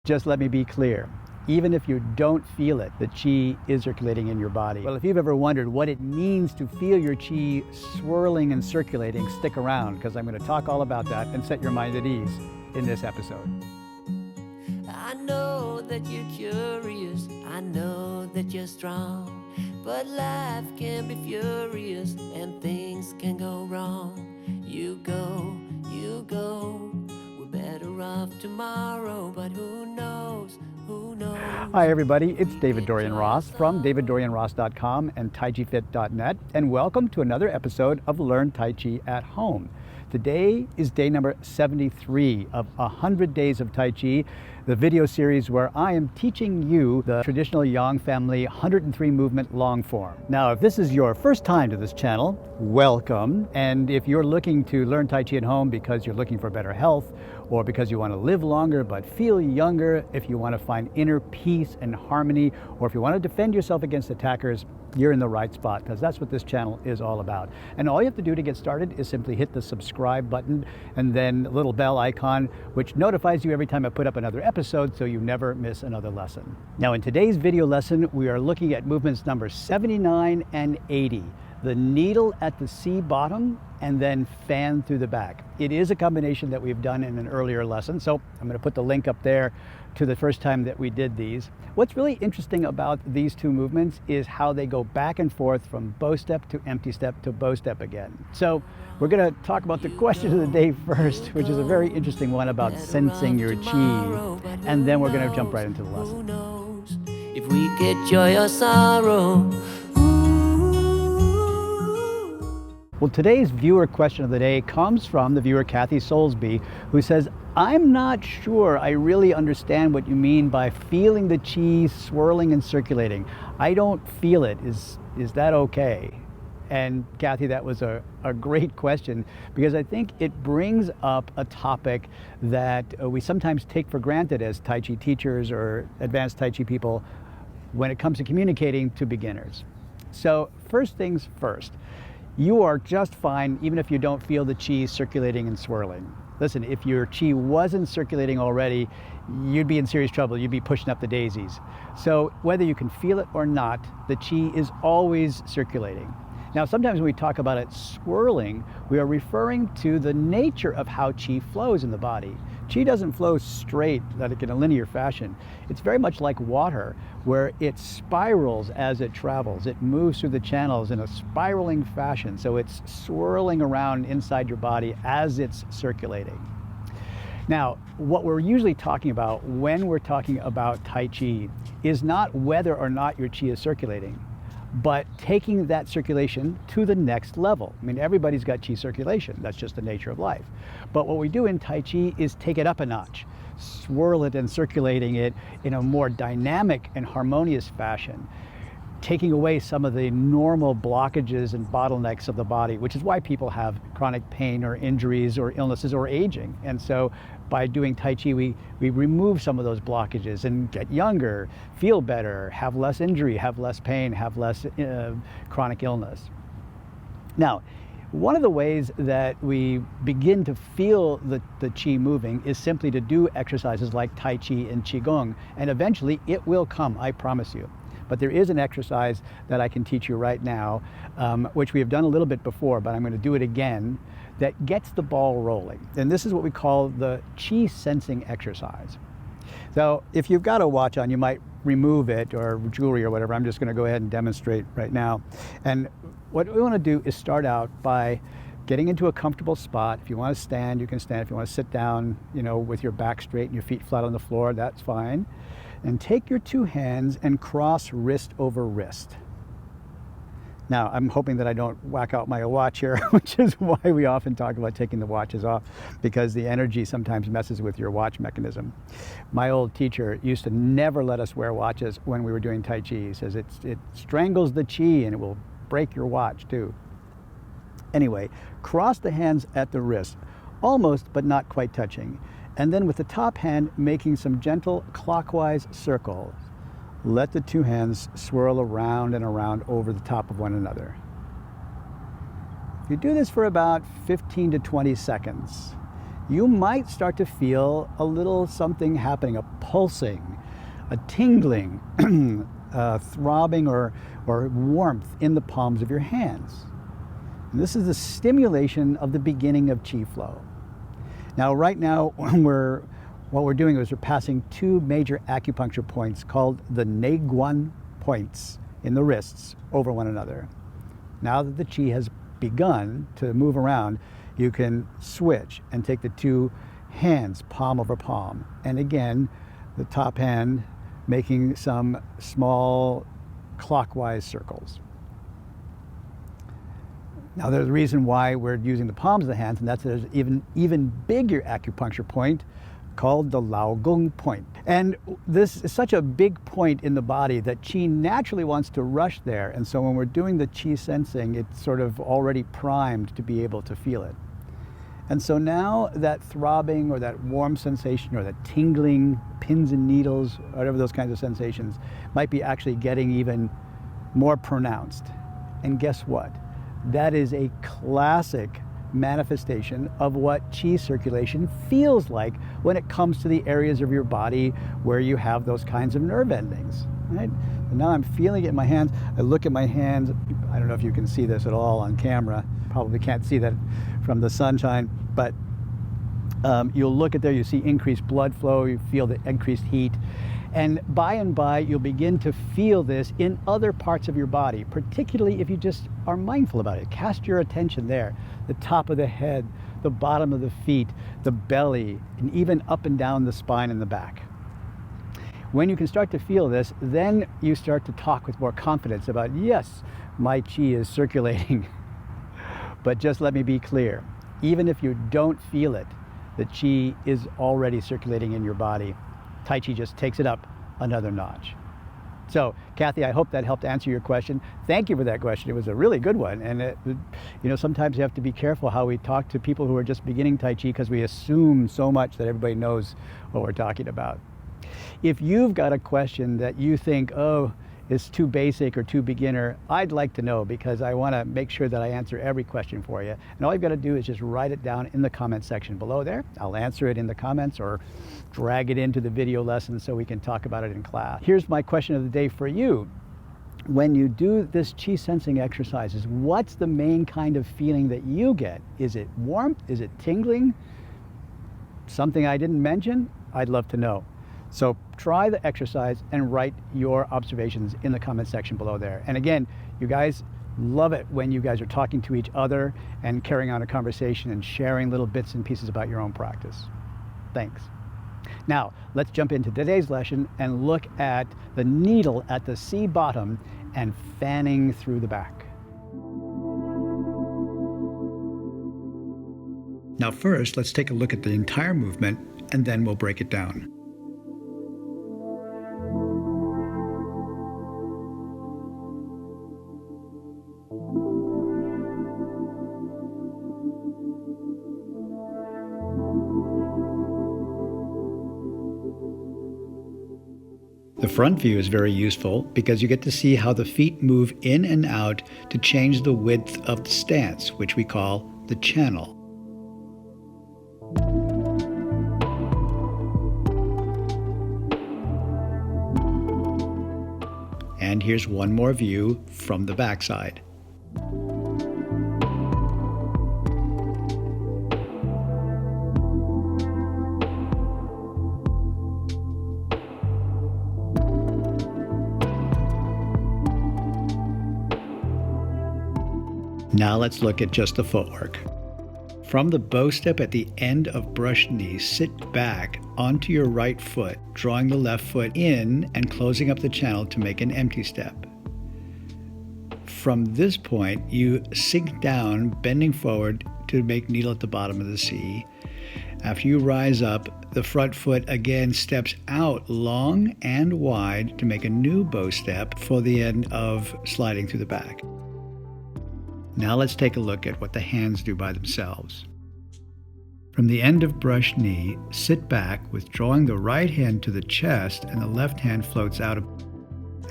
Just let me be clear. Even if you don't feel it, the chi is circulating in your body. Well, if you've ever wondered what it means to feel your chi swirling and circulating, stick around, because I'm going to talk all about that and set your mind at ease in this episode. I know that you're curious, I know that you're strong, but life can be furious and things can go wrong. You go, we're better off tomorrow, but who knows, who knows. Hi everybody, it's David-Dorian Ross from David-Dorian-Ross.com and TaiChiFit.net, and welcome to another episode of Learn Tai Chi at Home. Today is day number 73 of 100 Days of Tai Chi, the video series where I am teaching you the traditional Yang family 103 movement long form. Now, if this is your first time to this channel, welcome. And if you're looking to learn Tai Chi at home because you're looking for better health, or because you want to live longer but feel younger, if you want to find inner peace and harmony, or if you want to defend yourself against attackers, you're in the right spot, because that's what this channel is all about. And all you have to do to get started is simply hit the subscribe button and then the little bell icon, which notifies you every time I put up another episode so you never miss another lesson. Now, in today's video lesson, we are looking at movements number 79 and 80. The needle at the C bottom and then fan through the back. It is a combination that we've done in an earlier lesson, so I'm going to put the link up there to the first time that we did these. What's really interesting about these two movements is how they go back and forth from bow step to empty step to bow step again. So we're going to talk about the question of the day first, which is a very interesting one about sensing your chi, and then we're going to jump right into the lesson. Who knows if we get joy or sorrow? Well, today's viewer question of the day comes from the viewer Kathy Soulsby, who says, I'm not sure I really understand what you mean by feeling the chi swirling and circulating. I don't feel it. Is that okay? And Kathy, that was a great question, because I think it brings up a topic that we sometimes take for granted as Tai Chi teachers or advanced Tai Chi people when it comes to communicating to beginners. So first things first. You are just fine even if you don't feel the chi circulating and swirling. Listen, if your chi wasn't circulating already, you'd be in serious trouble. You'd be pushing up the daisies. So whether you can feel it or not, the chi is always circulating. Now, sometimes when we talk about it swirling, we are referring to the nature of how chi flows in the body. Chi doesn't flow straight, like in a linear fashion. It's very much like water, where it spirals as it travels. It moves through the channels in a spiraling fashion, so it's swirling around inside your body as it's circulating. Now, what we're usually talking about when we're talking about Tai Chi is not whether or not your chi is circulating, but taking that circulation to the next level. I mean, everybody's got chi circulation. That's just the nature of life. But what we do in Tai Chi is take it up a notch, swirl it and circulating it in a more dynamic and harmonious fashion, taking away some of the normal blockages and bottlenecks of the body, which is why people have chronic pain or injuries or illnesses or aging. And so by doing Tai Chi, we remove some of those blockages and get younger, feel better, have less injury, have less pain, have less chronic illness. Now, one of the ways that we begin to feel the chi moving is simply to do exercises like Tai Chi and Qigong, and eventually it will come, I promise you. But there is an exercise that I can teach you right now, which we have done a little bit before, but I'm going to do it again, that gets the ball rolling. And this is what we call the chi sensing exercise. So if you've got a watch on, you might remove it, or jewelry or whatever. I'm just going to go ahead and demonstrate right now. And what we want to do is start out by getting into a comfortable spot. If you want to stand, you can stand. If you want to sit down, with your back straight and your feet flat on the floor, that's fine. And take your two hands and cross wrist over wrist. Now, I'm hoping that I don't whack out my watch here, which is why we often talk about taking the watches off, because the energy sometimes messes with your watch mechanism. My old teacher used to never let us wear watches when we were doing Tai Chi. He says it strangles the chi and it will break your watch too. Anyway, cross the hands at the wrist, almost but not quite touching. And then with the top hand making some gentle clockwise circles. Let the two hands swirl around and around over the top of one another. You do this for about 15 to 20 seconds. you might start to feel a little something happening, a pulsing, a tingling, throbbing or warmth in the palms of your hands. And this is the stimulation of the beginning of qi flow. Now, right now, what we're doing is we're passing two major acupuncture points called the Neiguan points in the wrists over one another. Now that the qi has begun to move around, you can switch and take the two hands palm over palm. And again, the top hand making some small clockwise circles. Now there's a reason why we're using the palms of the hands, and that's there's even bigger acupuncture point called the Lao Gong point. And this is such a big point in the body that qi naturally wants to rush there. And so when we're doing the qi sensing, it's sort of already primed to be able to feel it. And so now that throbbing or that warm sensation or that tingling, pins and needles, whatever those kinds of sensations, might be actually getting even more pronounced. And guess what? That is a classic manifestation of what qi circulation feels like when it comes to the areas of your body where you have those kinds of nerve endings, right? And now I'm feeling it in my hands. I look at my hands. I don't know if you can see this at all on camera. Probably can't see that from the sunshine, but you'll look at there, you see increased blood flow, you feel the increased heat. And by, you'll begin to feel this in other parts of your body, particularly if you just are mindful about it. Cast your attention there, the top of the head, the bottom of the feet, the belly, and even up and down the spine and the back. When you can start to feel this, then you start to talk with more confidence about, yes, my qi is circulating. But just let me be clear, even if you don't feel it, the qi is already circulating in your body. Tai Chi just takes it up another notch. So, Kathy, I hope that helped answer your question. Thank you for that question. It was a really good one. And sometimes you have to be careful how we talk to people who are just beginning Tai Chi because we assume so much that everybody knows what we're talking about. If you've got a question that you think, oh, is too basic or too beginner, I'd like to know, because I want to make sure that I answer every question for you. And all you've got to do is just write it down in the comment section below there. I'll answer it in the comments or drag it into the video lesson so we can talk about it in class. Here's my question of the day for you. When you do this qi sensing exercises, what's the main kind of feeling that you get? Is it warmth? Is it tingling? Something I didn't mention? I'd love to know. So try the exercise and write your observations in the comment section below there. And again, you guys, love it when you guys are talking to each other and carrying on a conversation and sharing little bits and pieces about your own practice. Thanks. Now, let's jump into today's lesson and look at the needle at the C bottom and fanning through the back. Now first, let's take a look at the entire movement and then we'll break it down. The front view is very useful because you get to see how the feet move in and out to change the width of the stance, which we call the channel. And here's one more view from the backside. Now let's look at just the footwork. From the bow step at the end of brush knee, sit back onto your right foot, drawing the left foot in and closing up the channel to make an empty step. From this point, you sink down, bending forward to make needle at the bottom of the C. After you rise up, the front foot again steps out long and wide to make a new bow step for the end of sliding through the back. Now let's take a look at what the hands do by themselves. From the end of brush knee, sit back, withdrawing the right hand to the chest and the left hand floats out.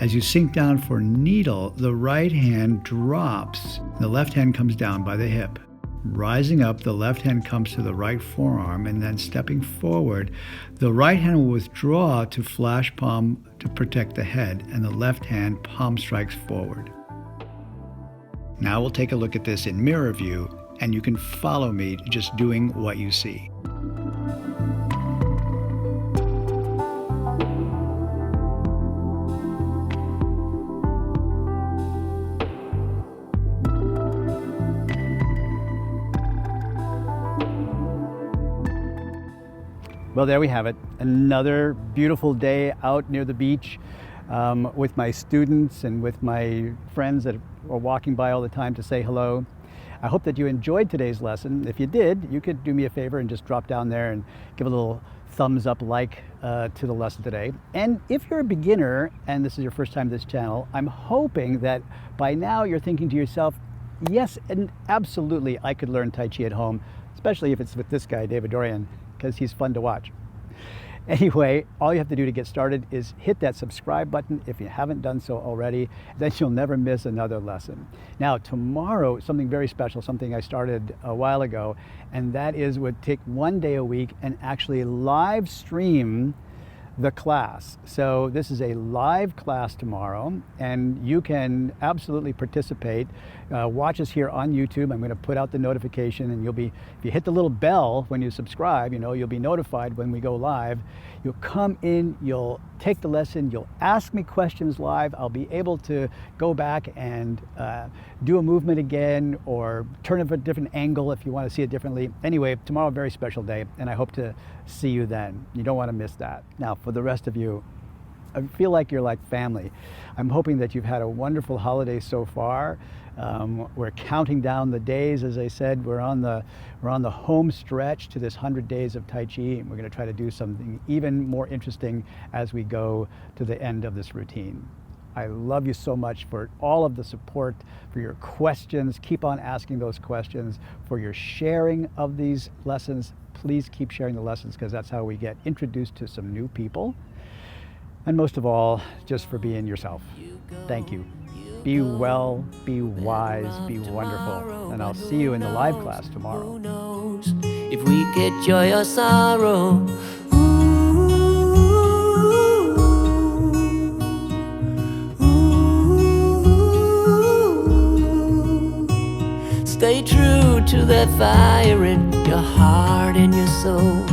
As you sink down for needle, the right hand drops, and the left hand comes down by the hip. Rising up, the left hand comes to the right forearm, and then stepping forward, the right hand will withdraw to flash palm to protect the head, and the left hand palm strikes forward. Now we'll take a look at this in mirror view, and you can follow me just doing what you see. Well, there we have it. Another beautiful day out near the beach with my students and with my friends that are walking by all the time to say hello. I hope that you enjoyed today's lesson. If you did, you could do me a favor and just drop down there and give a little thumbs up to the lesson today. And if you're a beginner and this is your first time to this channel, I'm hoping that by now you're thinking to yourself, yes, and absolutely I could learn Tai Chi at home, especially if it's with this guy, David-Dorian, because he's fun to watch. Anyway, all you have to do to get started is hit that subscribe button if you haven't done so already. Then you'll never miss another lesson. Now, tomorrow, something very special, something I started a while ago, and that is would take one day a week and actually live stream the class. So this is a live class tomorrow, and you can absolutely participate. Watch us here on YouTube. I'm going to put out the notification, and if you hit the little bell when you subscribe, you'll be notified when we go live. You'll come in, you'll take the lesson, you'll ask me questions live. I'll be able to go back and do a movement again or turn it a different angle if you want to see it differently. Anyway, tomorrow, a very special day, and I hope to see you then. You don't want to miss that. Now, for the rest of you, I feel like you're like family. I'm hoping that you've had a wonderful holiday so far. We're counting down the days. As I said, we're on the home stretch to this 100 days of Tai Chi, and we're going to try to do something even more interesting as we go to the end of this routine. I love you so much for all of the support, for your questions. Keep on asking those questions, for your sharing of these lessons. Please keep sharing the lessons, because that's how we get introduced to some new people. And most of all, just for being yourself. Thank you. Be well, be wise, be wonderful. And I'll see you in the live class tomorrow. Who knows if we get joy or sorrow? Stay true to that fire in your heart and your soul.